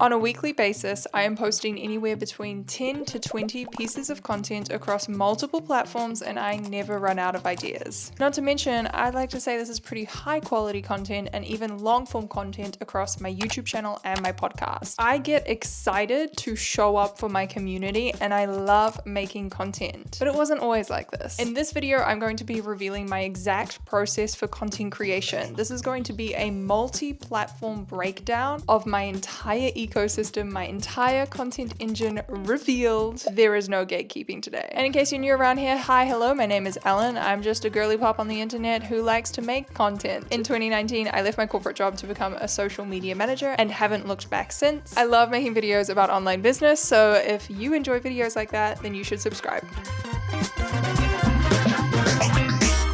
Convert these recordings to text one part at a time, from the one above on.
On a weekly basis, I am posting anywhere between 10 to 20 pieces of content across multiple platforms, and I never run out of ideas. Not to mention, I'd like to say this is pretty high quality content and even long form content across my YouTube channel and my podcast. I get excited to show up for my community and I love making content, but it wasn't always like this. In this video, I'm going to be revealing my exact process for content creation. This is going to be a multi-platform breakdown of my entire ecosystem, my entire content engine revealed. There is no gatekeeping today. And in case you're new around here, hi, hello, my name is Ellen. I'm just a girly pop on the internet who likes to make content. In 2019, I left my corporate job to become a social media manager and haven't looked back since. I love making videos about online business, so if you enjoy videos like that, then you should subscribe.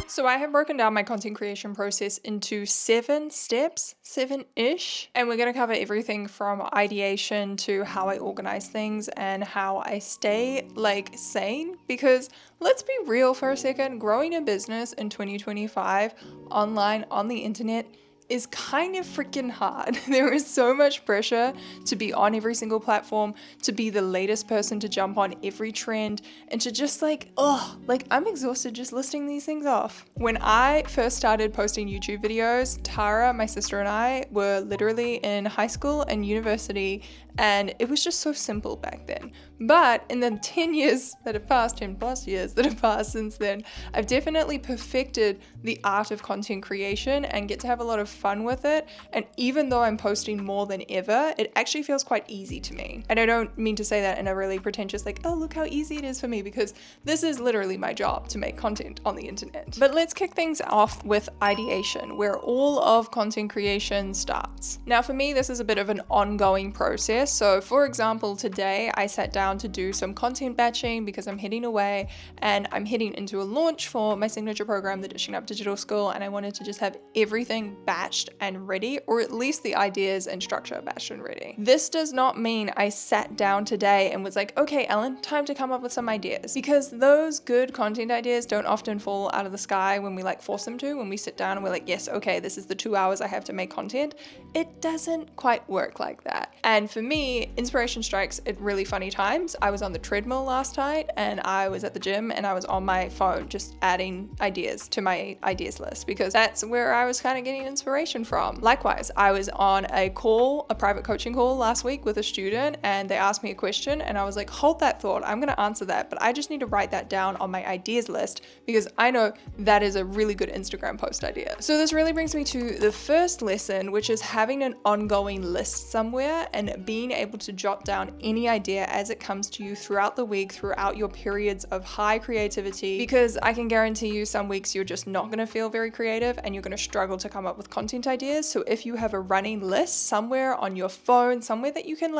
So I have broken down my content creation process into 7 steps, 7-ish, and we're going to cover everything from ideation to how I organize things and how I stay sane, because let's be real for a second, growing a business in 2025 online on the internet is kind of freaking hard. There is so much pressure to be on every single platform, to be the latest person to jump on every trend, and to just I'm exhausted just listing these things off. When I first started posting YouTube videos, Tara, my sister, and I were literally in high school and university, and it was just so simple back then. But in the 10 years that have passed, 10 plus years that have passed since then, I've definitely perfected the art of content creation and get to have a lot of fun with it. And even though I'm posting more than ever, it actually feels quite easy to me. And I don't mean to say that in a really pretentious, oh, look how easy it is for me, because this is literally my job, to make content on the internet. But let's kick things off with ideation, where all of content creation starts. Now, for me, this is a bit of an ongoing process. So for example, today I sat down to do some content batching because I'm heading away and I'm heading into a launch for my signature program, the Dishing Up Digital School, and I wanted to just have everything batched and ready, or at least the ideas and structure batched and ready. This does not mean I sat down today and was like, okay, Ellen, time to come up with some ideas, because those good content ideas don't often fall out of the sky when we force them to, when we sit down and we're like, yes, okay, this is the 2 hours I have to make content. It doesn't quite work like that. And for me, inspiration strikes at really funny times. I was on the treadmill last night and I was at the gym and I was on my phone just adding ideas to my ideas list, because that's where I was kind of getting inspiration from. Likewise, I was on a private coaching call last week with a student, and they asked me a question and I was like, hold that thought, I'm going to answer that, but I just need to write that down on my ideas list because I know that is a really good Instagram post idea. So this really brings me to the first lesson, which is having an ongoing list somewhere and being able to jot down any idea as it comes to you throughout the week, throughout your periods of high creativity, because I can guarantee you some weeks you're just not going to feel very creative and you're going to struggle to come up with content ideas. So if you have a running list somewhere on your phone, somewhere that you can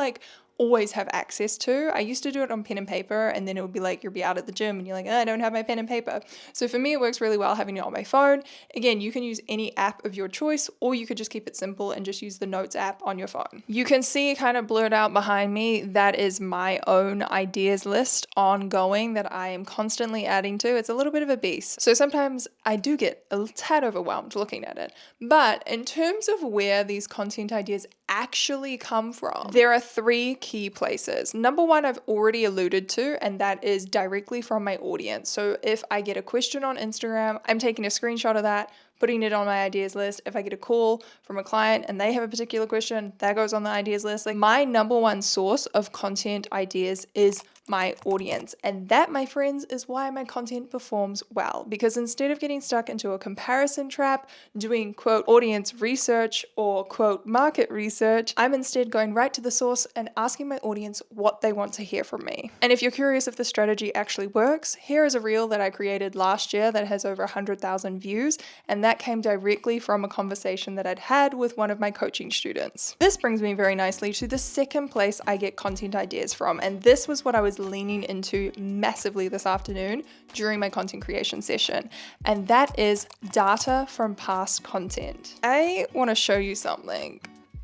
always have access to. I used to do it on pen and paper, and then it would be you'll be out at the gym and you're like, oh, I don't have my pen and paper. So for me, it works really well having it on my phone. Again, you can use any app of your choice, or you could just keep it simple and just use the Notes app on your phone. You can see kind of blurred out behind me, that is my own ideas list ongoing that I am constantly adding to. It's a little bit of a beast. So sometimes I do get a tad overwhelmed looking at it. But in terms of where these content ideas actually come from, there are 3 key places. Number 1, I've already alluded to, and that is directly from my audience. So if I get a question on Instagram, I'm taking a screenshot of that, putting it on my ideas list. If I get a call from a client and they have a particular question, that goes on the ideas list. My number 1 source of content ideas is my audience. And that, my friends, is why my content performs well. Because instead of getting stuck into a comparison trap, doing quote audience research or quote market research, I'm instead going right to the source and asking my audience what they want to hear from me. And if you're curious if the strategy actually works, here is a reel that I created last year that has over 100,000 views. And that came directly from a conversation that I'd had with one of my coaching students. This brings me very nicely to the second place I get content ideas from. And this was what I was leaning into massively this afternoon during my content creation session, and that is data from past content. I want to show you something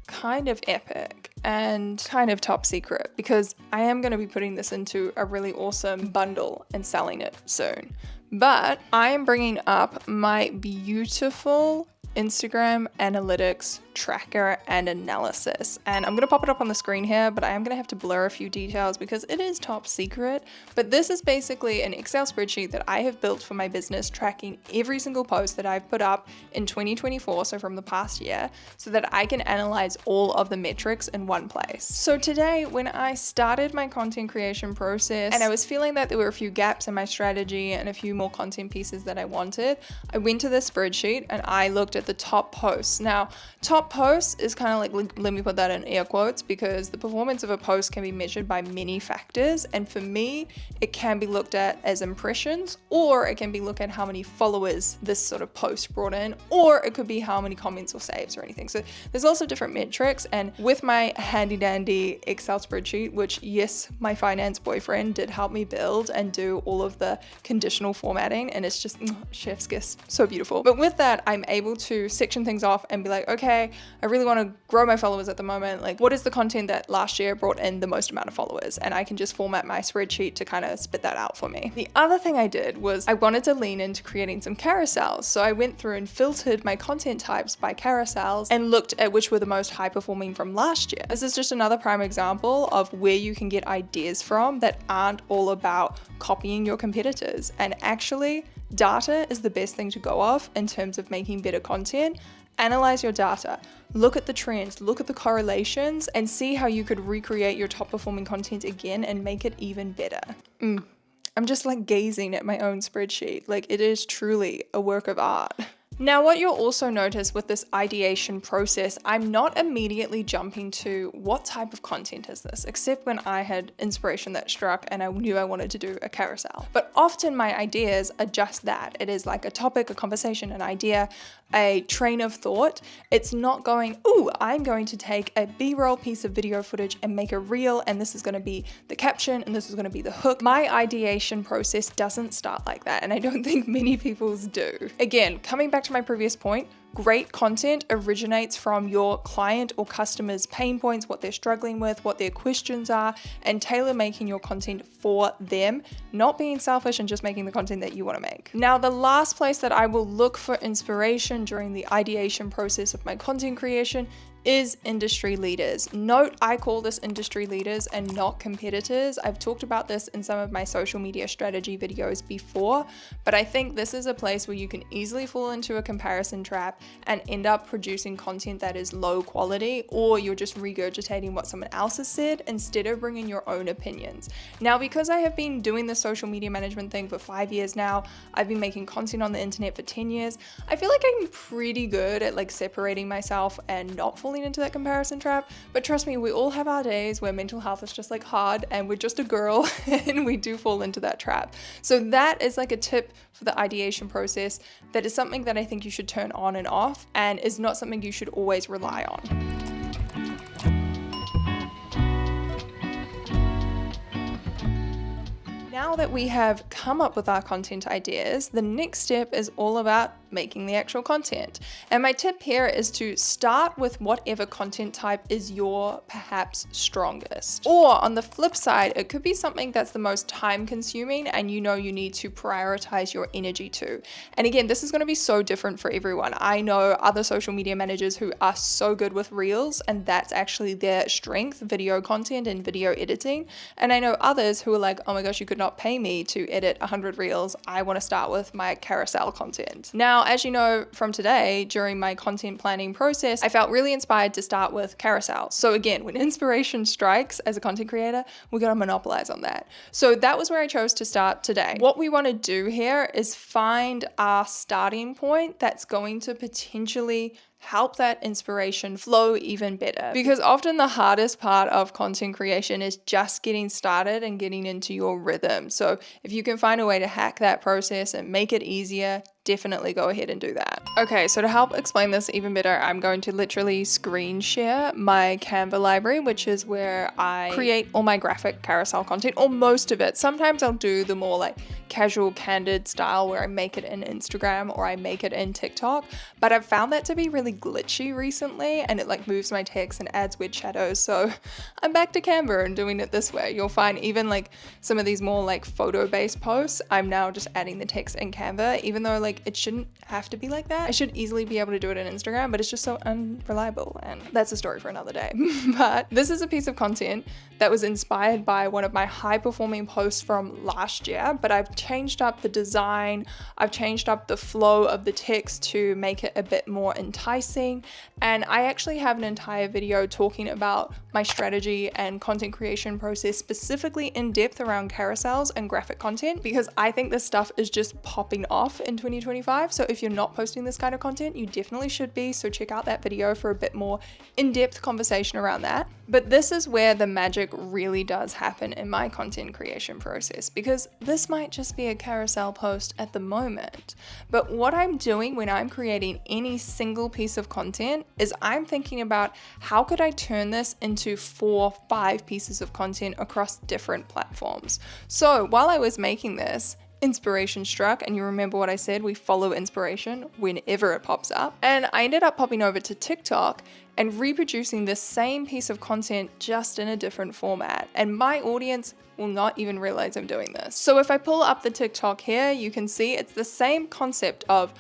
kind of epic and kind of top secret, because I am going to be putting this into a really awesome bundle and selling it soon. But I am bringing up my beautiful Instagram analytics tracker and analysis. And I'm going to pop it up on the screen here, but I am going to have to blur a few details because it is top secret. But this is basically an Excel spreadsheet that I have built for my business, tracking every single post that I've put up in 2024, so from the past year, so that I can analyze all of the metrics in one place. So today, when I started my content creation process and I was feeling that there were a few gaps in my strategy and a few more content pieces that I wanted, I went to this spreadsheet and I looked at the top posts. Now, top posts is kind of like, let me put that in air quotes, because the performance of a post can be measured by many factors. And for me, it can be looked at as impressions, or it can be looked at how many followers this sort of post brought in, or it could be how many comments or saves or anything. So there's lots of different metrics. And with my handy dandy Excel spreadsheet, which yes, my finance boyfriend did help me build and do all of the conditional formatting, and it's just chef's kiss, so beautiful. But with that, I'm able to section things off and be like, okay, I really want to grow my followers at the moment. Like, what is the content that last year brought in the most amount of followers? And I can just format my spreadsheet to kind of spit that out for me. The other thing I did was I wanted to lean into creating some carousels. So I went through and filtered my content types by carousels and looked at which were the most high performing from last year. This is just another prime example of where you can get ideas from that aren't all about copying your competitors. And actually, data is the best thing to go off in terms of making better content. Analyze your data, look at the trends, look at the correlations, and see how you could recreate your top performing content again and make it even better. I'm just like gazing at my own spreadsheet. Like, it is truly a work of art. Now, what you'll also notice with this ideation process, I'm not immediately jumping to what type of content is this, except when I had inspiration that struck and I knew I wanted to do a carousel. But often my ideas are just that. It is like a topic, a conversation, an idea, a train of thought. It's not going, ooh, I'm going to take a B-roll piece of video footage and make a reel, and this is going to be the caption and this is going to be the hook. My ideation process doesn't start like that, and I don't think many people's do. Again, coming back to my previous point, great content originates from your client or customer's pain points, what they're struggling with, what their questions are, and tailor making your content for them, not being selfish and just making the content that you want to make. Now, the last place that I will look for inspiration during the ideation process of my content creation is industry leaders. Note, I call this industry leaders and not competitors. I've talked about this in some of my social media strategy videos before, but I think this is a place where you can easily fall into a comparison trap and end up producing content that is low quality, or you're just regurgitating what someone else has said instead of bringing your own opinions. Now, because I have been doing the social media management thing for 5 years now, I've been making content on the internet for 10 years, I feel like I'm pretty good at like separating myself and not falling into that comparison trap. But trust me, we all have our days where mental health is just like hard, and we're just a girl and we do fall into that trap. So that is like a tip for the ideation process. That is something that I think you should turn on and off, and is not something you should always rely on. Now that we have come up with our content ideas, the next step is all about making the actual content. And my tip here is to start with whatever content type is your perhaps strongest. Or on the flip side, it could be something that's the most time consuming and you know you need to prioritize your energy to. And again, this is going to be so different for everyone. I know other social media managers who are so good with reels, and that's actually their strength, video content and video editing. And I know others who are like, oh my gosh, you could not pay me to edit 100 reels. I want to start with my carousel content. Now, as you know from today, during my content planning process, I felt really inspired to start with carousel. So again, when inspiration strikes as a content creator, we're going to monopolize on that. So that was where I chose to start today. What we want to do here is find our starting point that's going to potentially help that inspiration flow even better. Because often the hardest part of content creation is just getting started and getting into your rhythm. So if you can find a way to hack that process and make it easier, definitely go ahead and do that. Okay, so to help explain this even better, I'm going to literally screen share my Canva library, which is where I create all my graphic carousel content, or most of it. Sometimes I'll do the more like casual, candid style where I make it in Instagram or I make it in TikTok, but I've found that to be really really glitchy recently, and it like moves my text and adds weird shadows. So I'm back to Canva and doing it this way. You'll find even like some of these more like photo-based posts, I'm now just adding the text in Canva, even though like it shouldn't have to be like that. I should easily be able to do it in Instagram, but it's just so unreliable, and that's a story for another day. But this is a piece of content that was inspired by one of my high-performing posts from last year, but I've changed up the design, I've changed up the flow of the text to make it a bit more enticing, and I actually have an entire video talking about my strategy and content creation process, specifically in depth around carousels and graphic content, because I think this stuff is just popping off in 2025. So if you're not posting this kind of content, you definitely should be. So check out that video for a bit more in-depth conversation around that. But this is where the magic really does happen in my content creation process, because this might just be a carousel post at the moment. But what I'm doing when I'm creating any single piece of content is I'm thinking about how could I turn this into 4-5 pieces of content across different platforms. So while I was making this, inspiration struck, and you remember what I said, we follow inspiration whenever it pops up. And I ended up popping over to TikTok and reproducing the same piece of content just in a different format. And my audience will not even realize I'm doing this. So if I pull up the TikTok here, you can see it's the same concept of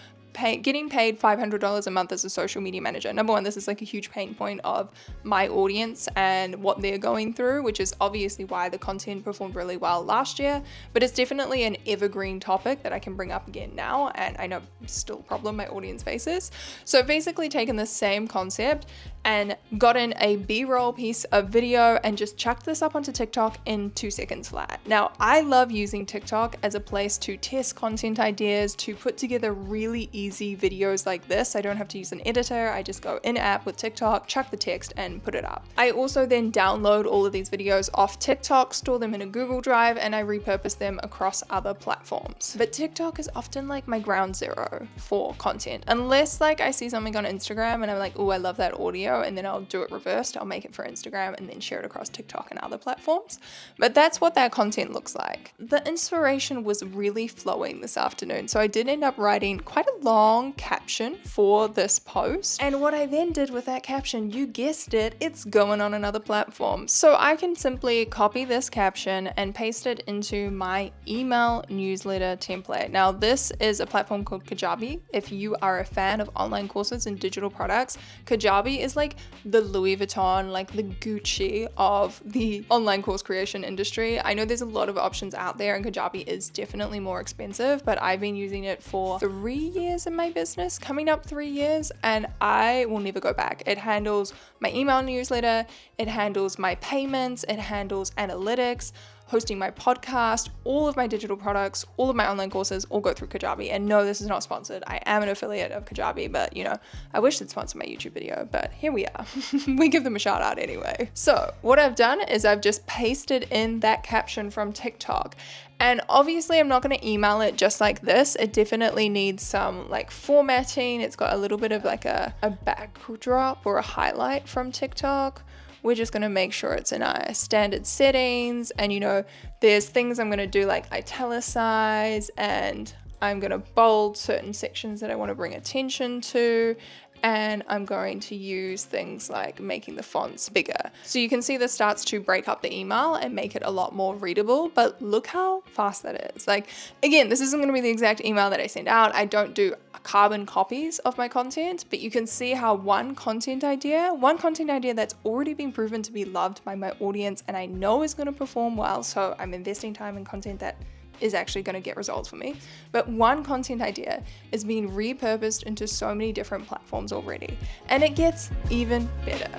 getting paid $500 a month as a social media manager. Number one, this is like a huge pain point of my audience and what they're going through, which is obviously why the content performed really well last year, but it's definitely an evergreen topic that I can bring up again now, and I know it's still a problem my audience faces. So I've basically taken the same concept and gotten a B-roll piece of video and just chucked this up onto TikTok in 2 seconds flat. Now, I love using TikTok as a place to test content ideas, to put together really easy videos like this. I don't have to use an editor. I just go in-app with TikTok, chuck the text, and put it up. I also then download all of these videos off TikTok, store them in a Google Drive, and I repurpose them across other platforms. But TikTok is often like my ground zero for content, unless like I see something on Instagram and I'm like, oh, I love that audio, and then I'll do it reversed. I'll make it for Instagram and then share it across TikTok and other platforms. But that's what that content looks like. The inspiration was really flowing this afternoon, so I did end up writing quite a long caption for this post. And what I then did with that caption, you guessed it, it's going on another platform. So I can simply copy this caption and paste it into my email newsletter template. Now, this is a platform called Kajabi. If you are a fan of online courses and digital products, Kajabi is like the Louis Vuitton, like the Gucci of the online course creation industry. I know there's a lot of options out there, and Kajabi is definitely more expensive, but I've been using it for 3 years in my business, coming up 3 years, and I will never go back. It handles my email newsletter, it handles my payments, it handles analytics, hosting my podcast, all of my digital products, all of my online courses all go through Kajabi. And no, this is not sponsored. I am an affiliate of Kajabi, but you know, I wish they'd sponsor my YouTube video, but here we are. We give them a shout out anyway. So what I've done is I've just pasted in that caption from TikTok. And obviously I'm not going to email it just like this. It definitely needs some like formatting. It's got a little bit of like a backdrop or a highlight from TikTok. We're just going to make sure it's in our standard settings. And you know, there's things I'm going to do like italicize, and I'm going to bold certain sections that I want to bring attention to. And I'm going to use things like making the fonts bigger. So you can see this starts to break up the email and make it a lot more readable, but look how fast that is. Like, again, this isn't gonna be the exact email that I send out. I don't do carbon copies of my content, but you can see how one content idea that's already been proven to be loved by my audience and I know is gonna perform well, so I'm investing time in content that is actually going to get results for me. But one content idea is being repurposed into so many different platforms already. And it gets even better.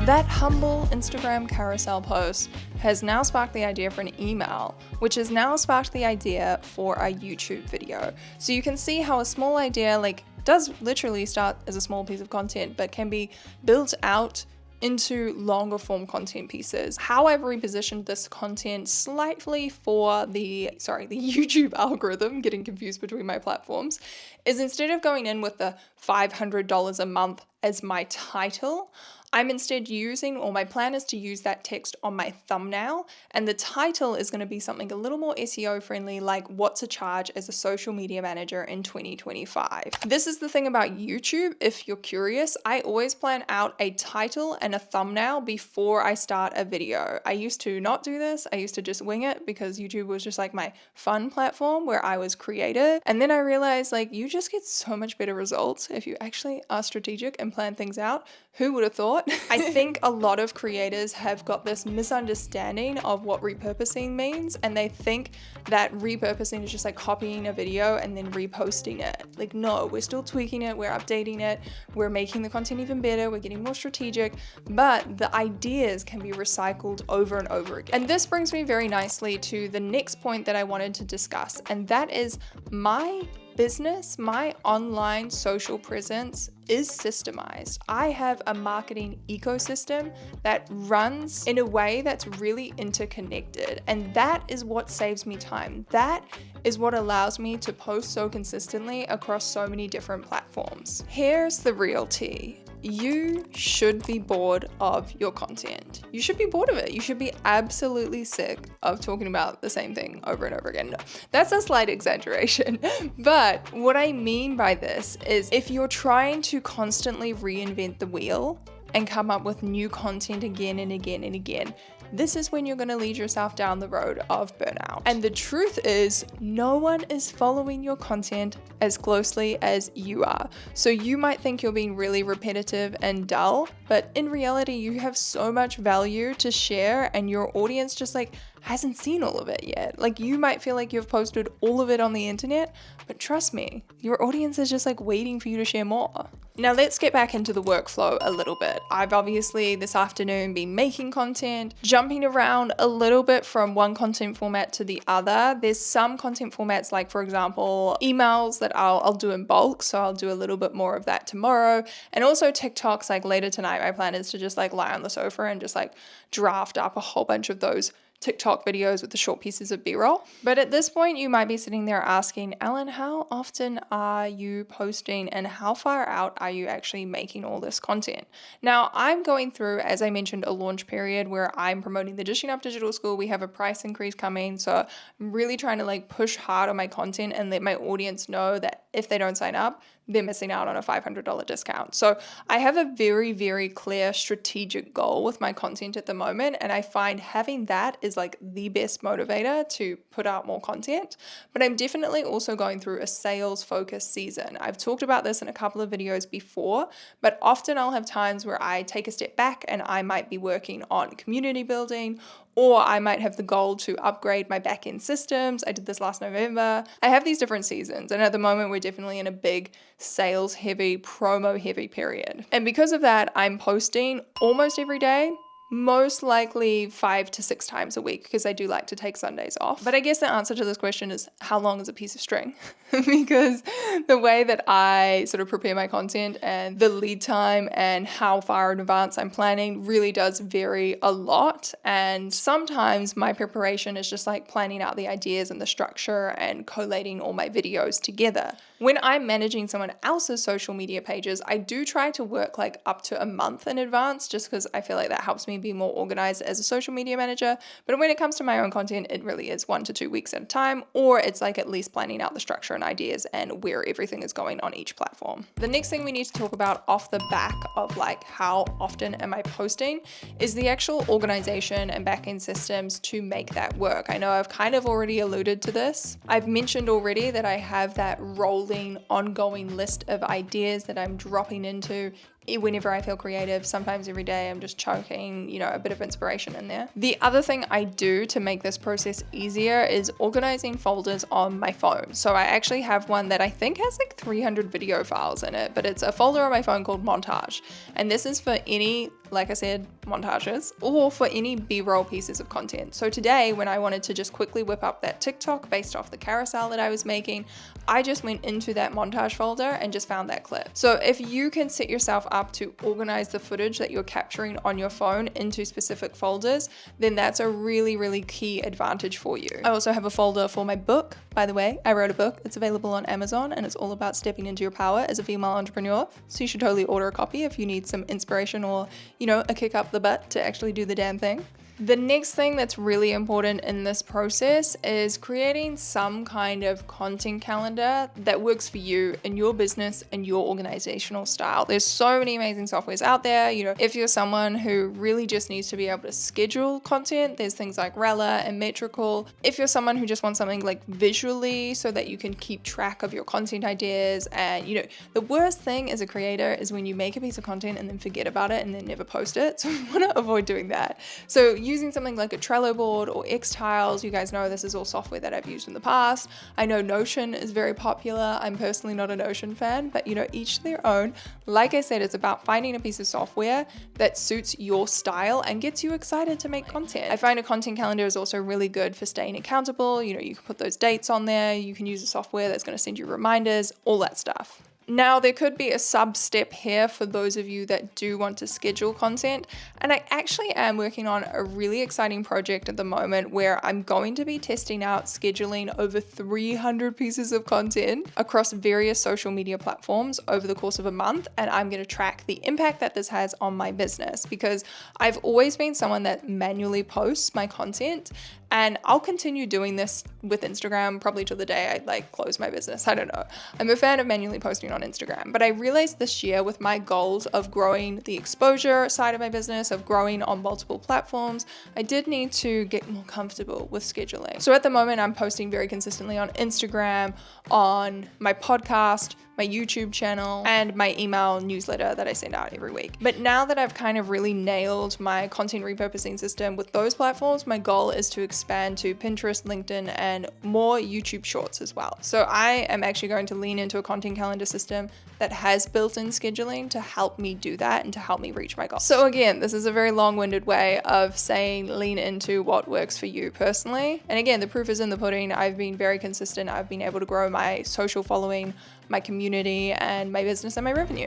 That humble Instagram carousel post has now sparked the idea for an email, which has now sparked the idea for a YouTube video. So you can see how a small idea like does literally start as a small piece of content, but can be built out into longer form content pieces. How I've repositioned this content slightly for the YouTube algorithm, getting confused between my platforms, is instead of going in with the $500 a month as my title, I'm instead using, or my plan is to use that text on my thumbnail, and the title is going to be something a little more SEO friendly, like what to charge as a social media manager in 2025. This is the thing about YouTube. If you're curious, I always plan out a title and a thumbnail before I start a video. I used to not do this. I used to just wing it because YouTube was just like my fun platform where I was creative. And then I realized like you just get so much better results if you actually are strategic and plan things out. Who would have thought? I think a lot of creators have got this misunderstanding of what repurposing means, and they think that repurposing is just like copying a video and then reposting it. Like, no, we're still tweaking it, we're updating it, we're making the content even better, we're getting more strategic, but the ideas can be recycled over and over again. And this brings me very nicely to the next point that I wanted to discuss, and that is my business, my online social presence is systemized. I have a marketing ecosystem that runs in a way that's really interconnected, and that is what saves me time. That is what allows me to post so consistently across so many different platforms. Here's the real tea. You should be bored of your content. You should be bored of it. You should be absolutely sick of talking about the same thing over and over again. No, that's a slight exaggeration. But what I mean by this is if you're trying to constantly reinvent the wheel and come up with new content again and again and again, this is when you're going to lead yourself down the road of burnout. And the truth is, no one is following your content as closely as you are. So you might think you're being really repetitive and dull, but in reality, you have so much value to share, and your audience just like hasn't seen all of it yet. Like, you might feel like you've posted all of it on the internet, but trust me, your audience is just like waiting for you to share more. Now let's get back into the workflow a little bit. I've obviously this afternoon been making content, jumping around a little bit from one content format to the other. There's some content formats, like for example, emails that I'll do in bulk. So I'll do a little bit more of that tomorrow. And also TikToks, like later tonight, my plan is to just like lie on the sofa and just like draft up a whole bunch of those TikTok videos with the short pieces of B-roll. But at this point, you might be sitting there asking, Ellen, how often are you posting and how far out are you actually making all this content? Now, I'm going through, as I mentioned, a launch period where I'm promoting the Dishing Up Digital School. We have a price increase coming. So I'm really trying to like push hard on my content and let my audience know that if they don't sign up, they're missing out on a $500 discount. So I have a very, very clear strategic goal with my content at the moment. And I find having that is like the best motivator to put out more content. But I'm definitely also going through a sales focused season. I've talked about this in a couple of videos before, but often I'll have times where I take a step back and I might be working on community building, or I might have the goal to upgrade my back-end systems. I did this last November. I have these different seasons, and at the moment we're definitely in a big sales heavy, promo heavy period. And because of that, I'm posting almost every day, most likely 5 to 6 times a week, because I do like to take Sundays off. But I guess the answer to this question is, how long is a piece of string? Because the way that I sort of prepare my content and the lead time and how far in advance I'm planning really does vary a lot. And sometimes my preparation is just like planning out the ideas and the structure and collating all my videos together. When I'm managing someone else's social media pages, I do try to work like up to a month in advance, just because I feel like that helps me be more organized as a social media manager. But when it comes to my own content, it really is 1 to 2 weeks at a time, or it's like at least planning out the structure and ideas and where everything is going on each platform. The next thing we need to talk about off the back of like how often am I posting is the actual organization and backend systems to make that work. I know I've kind of already alluded to this. I've mentioned already that I have that rolling ongoing list of ideas that I'm dropping into whenever I feel creative. Sometimes every day I'm just chucking, a bit of inspiration in there. The other thing I do to make this process easier is organizing folders on my phone. So I actually have one that I think has like 300 video files in it, but it's a folder on my phone called Montage. And this is for any, like I said, montages, or for any B-roll pieces of content. So today, when I wanted to just quickly whip up that TikTok based off the carousel that I was making, I just went into that montage folder and just found that clip. So if you can set yourself up to organize the footage that you're capturing on your phone into specific folders, then that's a really, really key advantage for you. I also have a folder for my book, by the way. I wrote a book. It's available on Amazon and it's all about stepping into your power as a female entrepreneur. So you should totally order a copy if you need some inspiration or, a kick up the butt to actually do the damn thing. The next thing that's really important in this process is creating some kind of content calendar that works for you and your business and your organizational style. There's so many amazing softwares out there. If you're someone who really just needs to be able to schedule content, there's things like Rella and Metrical. If you're someone who just wants something like visually so that you can keep track of your content ideas, and the worst thing as a creator is when you make a piece of content and then forget about it and then never post it. So you want to avoid doing that. So using something like a Trello board or Xtiles, you guys know this is all software that I've used in the past. I know Notion is very popular. I'm personally not a Notion fan, but each their own. Like I said, it's about finding a piece of software that suits your style and gets you excited to make content. I find a content calendar is also really good for staying accountable. You can put those dates on there. You can use a software that's going to send you reminders, all that stuff. Now, there could be a sub-step here for those of you that do want to schedule content, and I actually am working on a really exciting project at the moment where I'm going to be testing out scheduling over 300 pieces of content across various social media platforms over the course of a month, and I'm going to track the impact that this has on my business, because I've always been someone that manually posts my content, and I'll continue doing this with Instagram probably till the day I close my business. I don't know. I'm a fan of manually posting on Instagram, but I realized this year with my goals of growing the exposure side of my business, of growing on multiple platforms, I did need to get more comfortable with scheduling. So at the moment, I'm posting very consistently on Instagram, on my podcast, my YouTube channel, and my email newsletter that I send out every week. But now that I've kind of really nailed my content repurposing system with those platforms, my goal is to expand to Pinterest, LinkedIn, and more YouTube shorts as well. So I am actually going to lean into a content calendar system that has built-in scheduling to help me do that and to help me reach my goals. So again, this is a very long-winded way of saying lean into what works for you personally. And again, the proof is in the pudding. I've been very consistent. I've been able to grow my social following, my community, and my business and my revenue.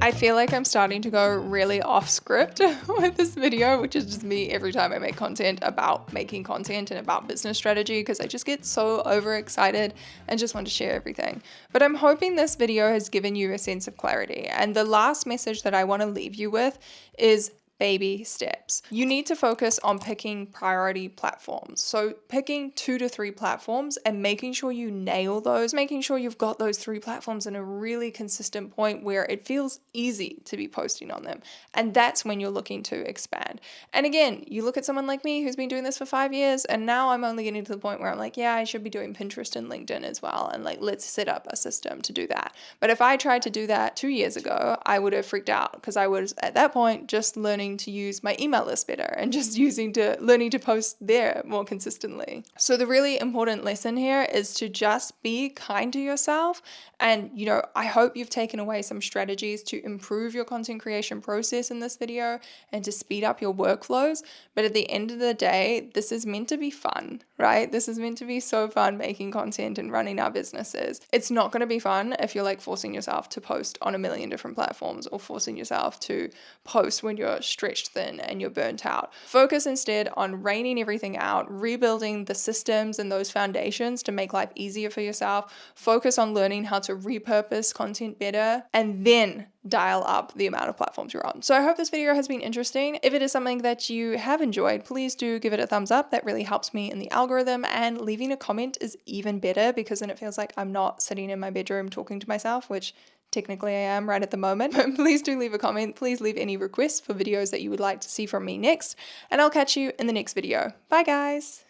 I feel like I'm starting to go really off script with this video, which is just me every time I make content about making content and about business strategy, because I just get so overexcited and just want to share everything. But I'm hoping this video has given you a sense of clarity. And the last message that I want to leave you with is baby steps. You need to focus on picking priority platforms. So picking 2 to 3 platforms and making sure you nail those, making sure you've got those 3 platforms in a really consistent point where it feels easy to be posting on them. And that's when you're looking to expand. And again, you look at someone like me who's been doing this for 5 years, and now I'm only getting to the point where I'm like, yeah, I should be doing Pinterest and LinkedIn as well. And let's set up a system to do that. But if I tried to do that 2 years ago, I would have freaked out, because I was at that point just learning to use my email list better and just learning to post there more consistently. So the really important lesson here is to just be kind to yourself. And, I hope you've taken away some strategies to improve your content creation process in this video and to speed up your workflows. But at the end of the day, this is meant to be fun, right? This is meant to be so fun making content and running our businesses. It's not going to be fun if you're forcing yourself to post on a million different platforms, or forcing yourself to post when you're stretched thin and you're burnt out. Focus instead on reining everything out, rebuilding the systems and those foundations to make life easier for yourself. Focus on learning how to repurpose content better, and then dial up the amount of platforms you're on. So I hope this video has been interesting. If it is something that you have enjoyed, please do give it a thumbs up. That really helps me in the algorithm, and leaving a comment is even better, because then it feels like I'm not sitting in my bedroom talking to myself, which technically I am right at the moment. But please do leave a comment. Please leave any requests for videos that you would like to see from me next, and I'll catch you in the next video. Bye guys.